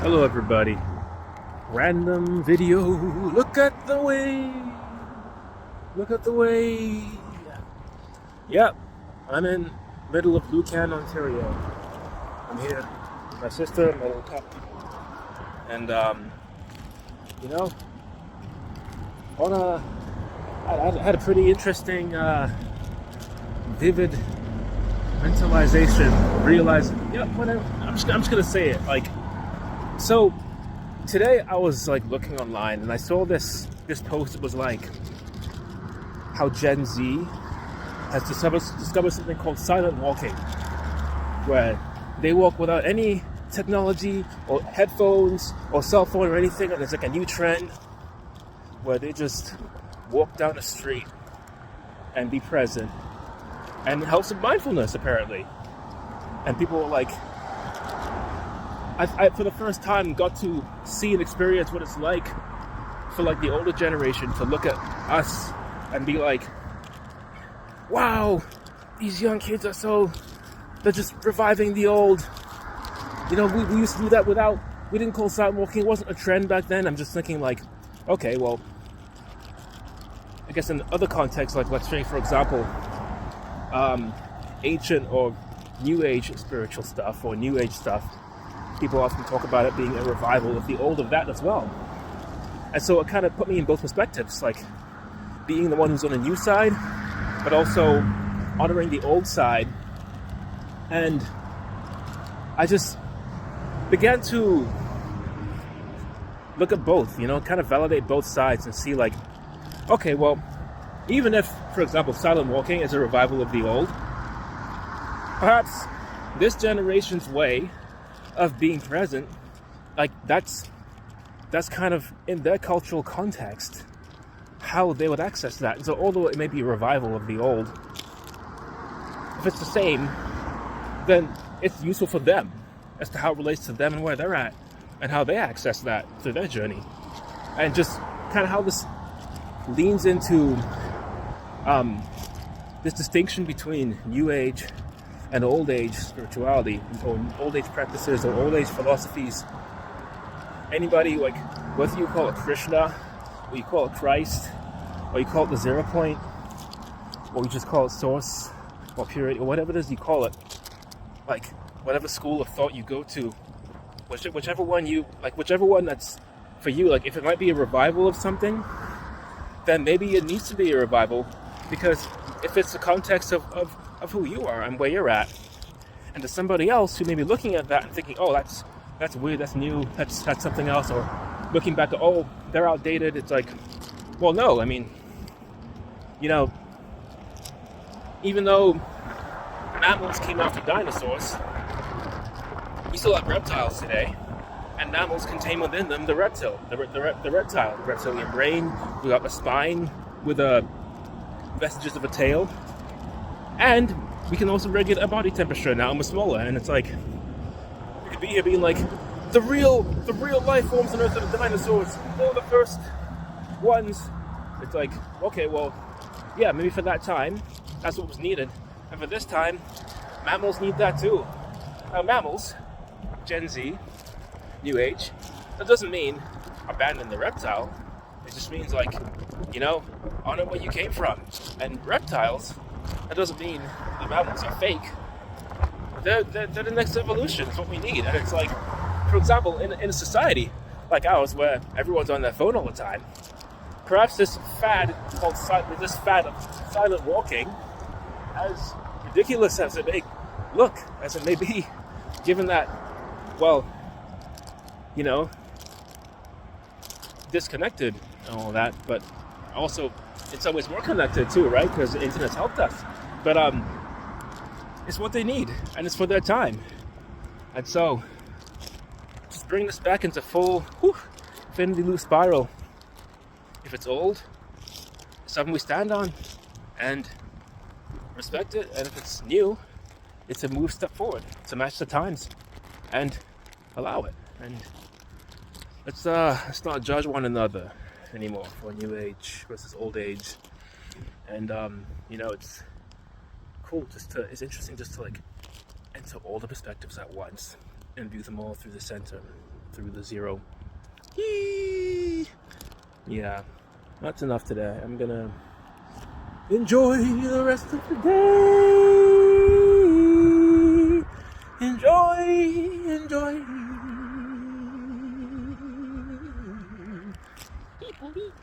Hello, everybody. Random video. Look at the way. Look at the way. Yep, I'm in middle of Lucan, Ontario. I'm here with my sister, my little pup, and you know, on a I had a pretty interesting, vivid mentalization. Realizing, yeah, whatever. I'm just gonna say it. So today I was looking online and I saw this post. It was like how Gen Z has discovered something called silent walking, where they walk without any technology or headphones or cell phone or anything, and it's like a new trend where they just walk down the street and be present, and it helps with mindfulness apparently. And people were like, I for the first time got to see and experience what it's like for the older generation to look at us and be like, wow, these young kids they're just reviving the old. We used to do that we didn't call silent walking. It wasn't a trend back then. I'm just thinking okay, well, I guess in other contexts, let's say, for example, ancient or new age spiritual stuff or new age stuff, people often talk about it being a revival of the old of that as well. And so it kind of put me in both perspectives, being the one who's on the new side, but also honoring the old side. And I just began to look at both, kind of validate both sides and see okay, well, even if, for example, silent walking is a revival of the old, perhaps this generation's way of being present, that's kind of in their cultural context how they would access that. And so although it may be a revival of the old, if it's the same, then it's useful for them as to how it relates to them and where they're at and how they access that through their journey. And just kind of how this leans into this distinction between new age and old age spirituality, or old age practices, or old age philosophies. Anybody, whether you call it Krishna, or you call it Christ, or you call it the 0 point, or you just call it source, or purity, or whatever it is you call it, whatever school of thought you go to, whichever one that's for you, if it might be a revival of something, then maybe it needs to be a revival, because if it's the context of who you are and where you're at, and to somebody else who may be looking at that and thinking, oh, that's weird, that's new, that's something else, or looking back at, oh, they're outdated, it's well, no, I mean, even though mammals came after dinosaurs, we still have reptiles today, and mammals contain within them the reptile, the reptilian brain. We got a spine with vestiges of a tail, and we can also regulate our body temperature now, and we're smaller. And it's we could be here being the real life forms on Earth are the dinosaurs. They're the first ones. It's okay, well, yeah, maybe for that time, that's what was needed, and for this time, mammals need that too. Now, mammals, Gen Z, New Age, that doesn't mean abandon the reptile. It just means honor where you came from. And reptiles, that doesn't mean the mammals are fake. They're the next evolution. It's what we need. And it's for example, in a society like ours where everyone's on their phone all the time, perhaps this fad of silent walking, as ridiculous as it may be, given that, well, disconnected and all that, but also in some ways more connected too, right? Because the internet's helped us. But it's what they need, and it's for their time. And so, just bring this back into full infinity loop spiral. If it's old, it's something we stand on and respect it. And if it's new, it's a move step forward to match the times and allow it. And let's not judge one another anymore for new age versus old age. And it's cool it's interesting just to enter all the perspectives at once and view them all through the center. through the zero. Yee! Yeah, that's enough today. I'm gonna enjoy the rest of the day. Enjoy. Beep, beep.